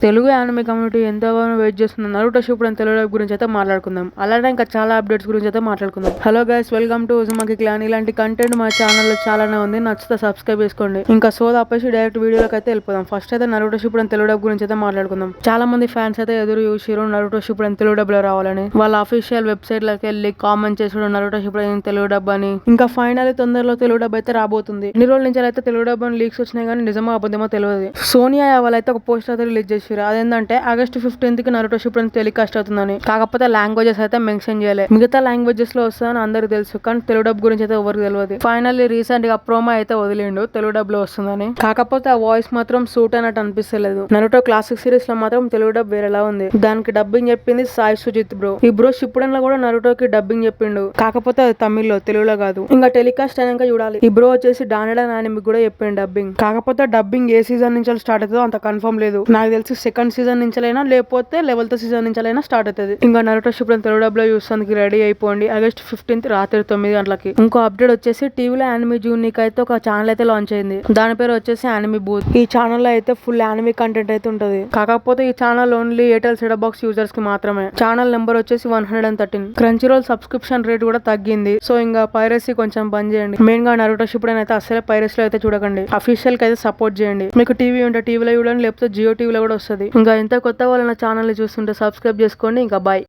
Telugu anime community ఎంతగానో wait చేస్తున్న Naruto షిప్పుడెన్ Telugu dub గురించి అయితే మాట్లాడుకుందాం. అలానే ఇంకా చాలా అప్డేట్స్ గురించి అయితే మాట్లాడుకుందాం. Hello guys, welcome to ఉజుమాకి clan. ఇలాంటి కంటెంట్ మా ఛానల్లో చాలానే ఉంది, నచ్చితే సబ్స్క్రైబ్ చేసుకోండి. ఇంకా సోద ఆపేసి డైరెక్ట్ వీడియోలోకి అయితే వెళ్ళిపోదాం. ఫస్ట్ అయితే నరుటో షిప్పుడెన్ తెలుగు డబ్ గురించి అయితే మాట్లాడుకుందాం. చాలా మంది ఫ్యాన్స్ అయితే ఎదురు చూసిరు నరుటో షిప్పుడెన్ తెలుగు డబ్ లో రావాలని. వాళ్ళ అఫీషియల్ వెబ్సైట్ లోకి వెళ్ళి కామెంట్ చేసాడు నరుటో షిప్పుడెన్ తెలుగు డబ్ అని. ఇంకా ఫైనల్ తొందరలో తెలుగు డబ్ అయితే రాబోతుంది. ఎన్ని రోజుల నుంచి అయితే తెలుగు డబ్ అని లీక్స్ వచ్చినాయి కానీ నిజమో అబద్ధమో తెలియదు. సోనియా వాళ్ళైతే ఒక పోస్టర్ అయితే రిలీజ్ చేసి అదేంటంటే ఆగస్ట్ 15 కి నరుటో షిప్పుడెన్ టెలికాస్ట్ అవుతుందని. కాకపోతే లాంగ్వేజెస్ అయితే మెన్షన్ చేయలేదు. మిగతా లాంగ్వేజెస్ లో వస్తుందని అందరికి తెలుసు, కానీ తెలుగు డబ్ గురించి అయితే ఎవరికి తెలియదు. ఫైనల్లీ రీసెంట్ గా ప్రోమో అయితే వదిలిండు తెలుగు డబ్ లో వస్తుందని. కాకపోతే ఆ వాయిస్ మాత్రం సూట్ అయినట్టు అనిపిస్తలేదు. నరుటో క్లాసిక్ సిరీస్ లో మాత్రం తెలుగు డబ్ వేరేలా ఉంది. దానికి డబ్బింగ్ చెప్పింది సాయి సుజిత్ బ్రో. ఈ బ్రో షిప్పుడెన్ లో కూడా నరుటోకి డబ్బింగ్ చెప్పిండు, కాకపోతే అది తమిళ్లో, తెలుగులో కాదు. ఇంకా టెలికాస్ట్ అయినాక చూడాలి. ఈ బ్రో వచ్చేసి డానెడా యానిమేకి కూడా చెప్పిండు డబ్బింగ్. కాకపోతే డబ్బింగ్ ఏ సీజన్ నుంచి స్టార్ట్ అవుతుందో అంత కన్ఫర్మ్ లేదు. నాకు తెలిసి సెకండ్ సీజన్ నుంచి లేకపోతే 11th సీజన్ నుంచి స్టార్ట్ అవుతుంది. ఇంకా నరుటో షిప్పుడెన్ తెలుగు డబ్ లో చూస్తానికి రెడీ అయిపోండి. ఆగస్ట్ 15 రాత్రి 9 గంటలకి. ఇంకో అప్డేట్ వచ్చేసి టీవీలో యానిమే జూనిక్ అయితే ఒక ఛానల్ అయితే లాంచ్ అయింది. దాని పేరు వచ్చేసి యానిమే బూత్. ఈ ఛానల్ లో అయితే ఫుల్ యానిమే కంటెంట్ అయితే ఉంటది. కాకపోతే ఈ channel only Airtel setup box users కి మాత్రమే. ఛానల్ నెంబర్ వచ్చేసి 113. క్రంచీ రోల్ సబ్స్క్రిప్షన్ రేట్ కూడా తగ్గింది. సో ఇంకా పైరసీ కొంచెం బంద్ చేయండి. మెయిన్ గా నరుటో షిప్పుడెన్ అయితే అసలే పైరసీలో అయితే చూడకండి. అఫీషియల్ కి అయితే సపోర్ట్ చేయండి. మీకు టీవీ ఉంటే టీవీలో చూడండి, లేకపోతే జియో టీవీలో కూడా వస్తుంది. ఇంకా ఎంత కొత్త వాళ్ళ ఛానల్ ని చూస్తుంటే సబ్స్క్రైబ్ చేసుకోండి. ఇంకా బాయ్.